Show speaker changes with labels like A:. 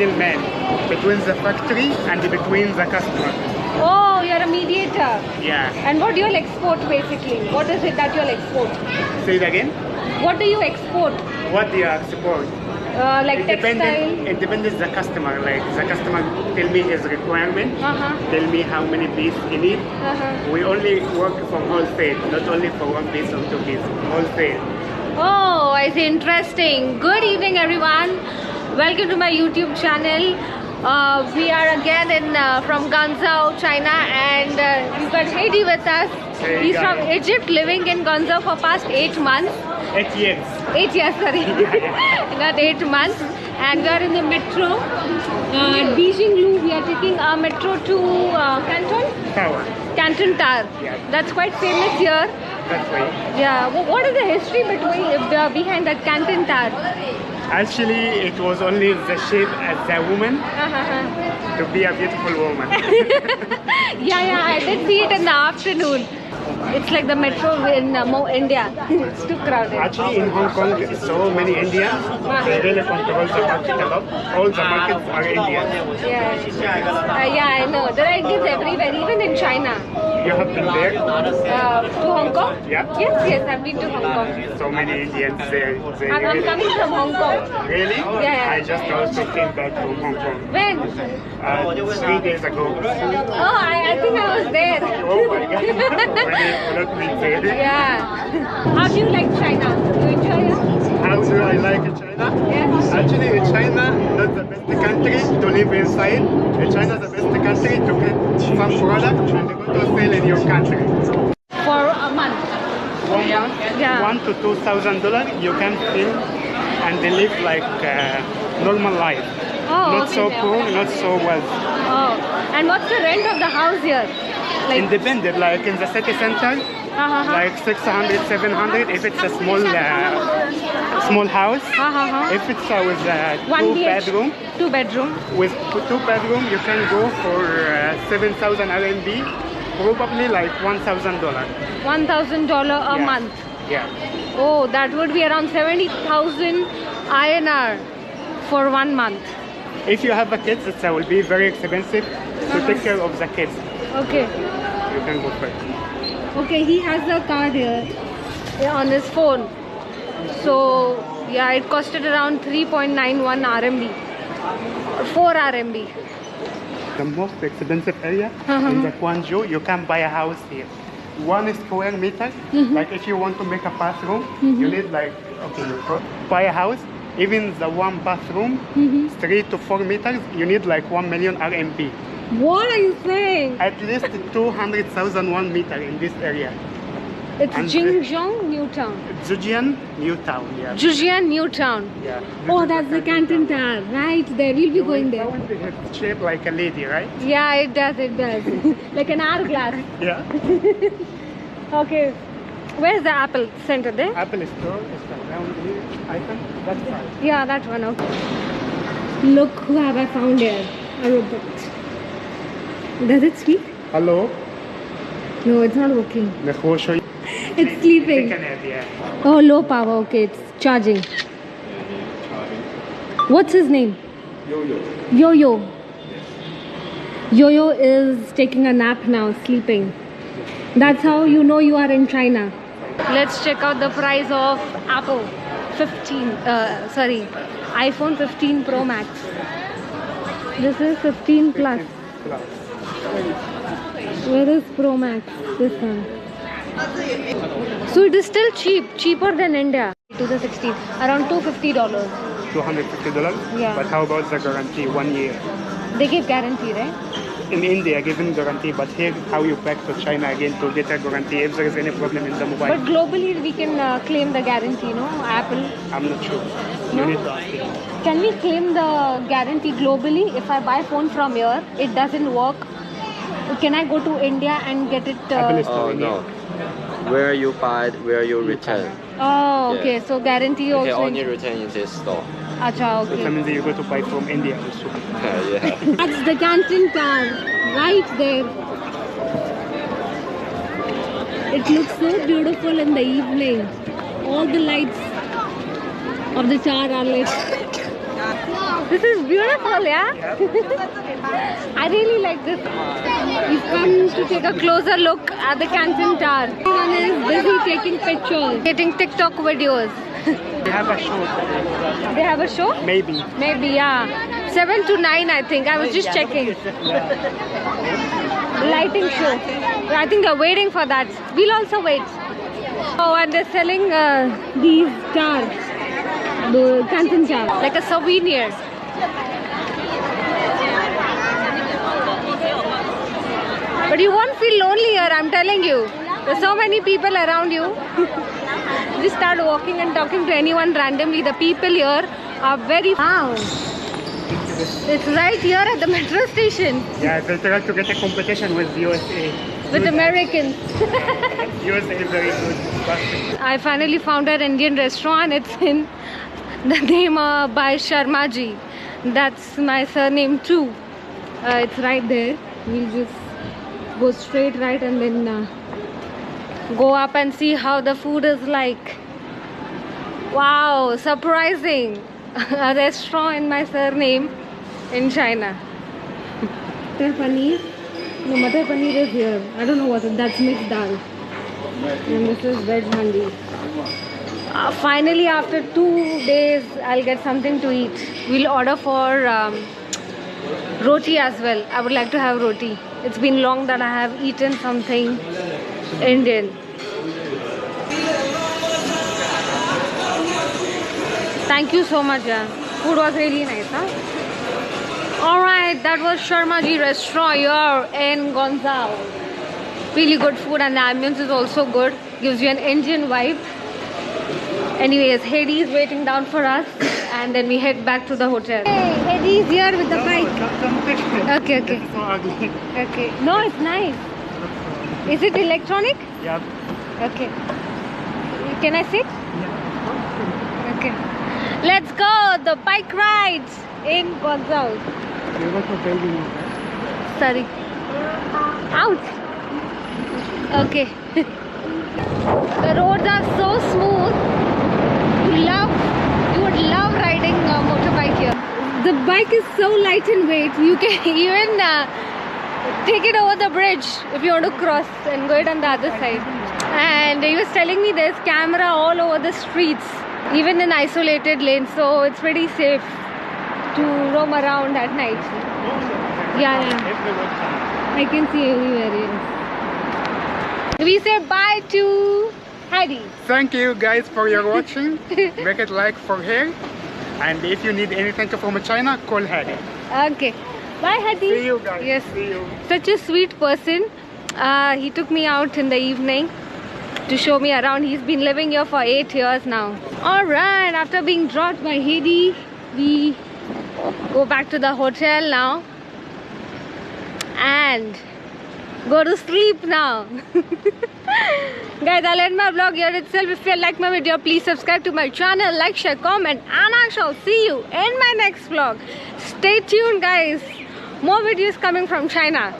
A: Middleman between the factory and between the customer.
B: Oh, you're a mediator.
A: Yeah.
B: And what do you export basically? What is it that you'll export?
A: Say it again.
B: What do you export?
A: What do you export?
B: Like textile?
A: It depends the customer. Like the customer tell me his requirement, tell me how many pieces he need. We only work for wholesale, not only for one piece or two pieces. Wholesale.
B: Oh, I see. Interesting. Good evening, everyone. Welcome to my YouTube channel. We are again in from Guangzhou, China, and we've got Heidi with us.
A: Hey,
B: He's
A: guys.
B: from Egypt, living in Guangzhou for past 8 months.
A: 8 years.
B: 8 years, sorry. Not 8 months. And we are in the metro. At Beijinglu, we are taking our metro to Canton?
A: Tower.
B: Canton Tower.
A: Yeah.
B: That's quite famous here.
A: That's right.
B: Yeah. What is the history behind that Canton Tower?
A: Actually, it was only the shape as a woman to be a beautiful woman.
B: Yeah, I did see it in the afternoon. It's like the metro in India. It's too crowded.
A: Actually, in Hong Kong, so many Indians. They really control the market a lot. All the markets are Indian.
B: Yeah, I know. There are Indians everywhere, even in China.
A: You have been there?
B: To Hong Kong?
A: Yeah.
B: Yes, I've been to Hong Kong.
A: So many Indians there.
B: I'm
A: really...
B: coming from Hong Kong.
A: Really?
B: Yeah.
A: I just also came back from Hong Kong.
B: When?
A: 3 days ago.
B: Oh, I think I was there.
A: Oh my God. Let me say it.
B: Yeah. How do you like China? Do you enjoy it?
A: How do I like China?
B: Yeah.
A: Actually, China not the best country to live inside. China is the best country to get some product and go to sell in your country.
B: For a month.
A: 1 month,
B: Yeah.
A: $1,000 to $2,000, you can live and live like normal life.
B: Oh,
A: Not
B: okay.
A: so poor, not so wealthy.
B: Oh, and what's the rent of the house here? Like,
A: Independent, like in the city center, like 600, 700 if it's a small house. If it's with
B: One
A: two bedroom,
B: 2 bedroom.
A: with 2 bedroom, you can go for 7,000 RMB, probably like $1,000.
B: $1,000 a month.
A: Yeah.
B: Oh, that would be around 70,000 INR for 1 month.
A: If you have a kids, it will be very expensive to take care of the kids.
B: Okay.
A: You can go for it.
B: Okay, he has the card here on his phone. So, yeah, it costed around 3.91 RMB. Or 4 RMB.
A: The most expensive area in the Guangzhou, you can buy a house here. 1 square meter, like if you want to make a bathroom, you need like, okay, you buy a house, even the 1 bathroom, 3 to 4 meters, you need like 1 million RMB.
B: What are you saying?
A: At least 200,000 1 meter in this area.
B: It's
A: And
B: Jingzhong New Town.
A: Zhejiang New Town, yeah.
B: Zhejiang New Town.
A: Yeah.
B: Oh, that's the Canton Tower. Right there. We'll be going there.
A: It's shaped like a lady, right?
B: Yeah, it does. Like an hourglass.
A: Yeah.
B: Okay. Where's the Apple Center there?
A: Apple Store is around here. Icon. That's right.
B: Yeah, that one. Okay. Look who have I found here. A robot. Does it speak?
A: Hello.
B: No, it's not working.
A: Let's go show you.
B: It's sleeping.
A: Take a nap, yeah.
B: Oh, low power. Okay, it's charging. What's his name?
A: Yo-yo.
B: Yo-yo. Yo-yo is taking a nap now, sleeping. That's how you know you are in China. Let's check out the price of Apple 15. iPhone 15 Pro Max. This is 15 plus. Where is Pro Max? This one. So it is still cheaper than India. To the 16, around $250.
A: $250?
B: Yeah.
A: But how about the guarantee, 1 year?
B: They give guarantee, right?
A: In India, given guarantee, but here, how you back to China again to get a guarantee if there is any problem in the mobile?
B: But globally, we can claim the guarantee, no? Apple.
A: I'm not sure.
B: No?
A: You need to ask him.
B: Can we claim the guarantee globally? If I buy phone from here, it doesn't work. Can I go to India and get it?
A: Apple Store
C: Oh
A: in
C: no.
A: here.
C: Where you buy, where you return.
B: Oh, okay.
C: Yeah.
B: So guarantee
C: You can
B: also.
C: only return in this store.
B: Acha,
A: So that
B: okay.
A: means that you go to buy from India also.
C: Yeah.
B: That's the Canton Tower, right there. It looks so beautiful in the evening. All the lights of the tower are lit. This is beautiful, yeah? I really like this. We've come to take a closer look at the Canton Tower. Everyone is busy taking pictures, getting TikTok videos.
A: They have a show today.
B: They have a show?
A: Maybe.
B: Maybe, yeah. 7 to 9, I think. I was just checking. Lighting show. I think they're waiting for that. We'll also wait. Oh, and they're selling these towers. The Canton Tower. Like a souvenir. But you won't feel lonely here, I'm telling you. There's so many people around you. Just start walking and talking to anyone randomly. The people here are very... Wow. It's right here at the metro station.
A: Yeah, they try to get a competition with USA.
B: With Americans.
A: USA is very good.
B: I finally found an Indian restaurant. It's in the name by Sharmaji. That's my surname too. It's right there. We'll just go straight right and then go up and see how the food is like. Wow, surprising. A restaurant in my surname in China. Matar paneer. No, matar paneer is here. I don't know what it is. That's mixed dal. And this is veg handi. Finally, after 2 days, I'll get something to eat. We'll order for roti as well. I would like to have roti. It's been long that I have eaten something Indian. Thank you so much, yeah. Food was really nice, huh? Alright, that was Sharmaji restaurant here in Guangzhou. Really good food and the ambience is also good. Gives you an Indian vibe. Anyways, Hedy is waiting down for us and then we head back to the hotel. Hey, Hedy is here with the bike. Okay, okay.
A: It's so ugly.
B: Okay. No, it's nice. Is it electronic?
A: Yeah.
B: Okay. Can I sit?
A: Yeah.
B: Okay. Let's go! The bike rides in Guangzhou.
A: You got a baby now.
B: Sorry. Ouch! Okay. The roads are so smooth. You would love riding a motorbike here. The bike is so light in weight. You can even take it over the bridge if you want to cross and go it on the other side. And he was telling me there's camera all over the streets, even in isolated lanes, so it's pretty safe to roam around at night. Yeah, yeah. I can see everywhere, yes. We say bye to Hedy.
A: Thank you guys for your watching. Make it like for here. And if you need anything from China, call Hedy.
B: Okay. Bye, Hedy.
A: See you guys.
B: Yes.
A: See you.
B: Such a sweet person. He took me out in the evening to show me around. He's been living here for 8 years now. Alright, after being dropped by Hedy, we go back to the hotel now and go to sleep now. Guys, I'll end my vlog here itself. If you like my video, please subscribe to my channel, like, share, comment, and I shall see you in my next vlog. Stay tuned, guys. More videos coming from China.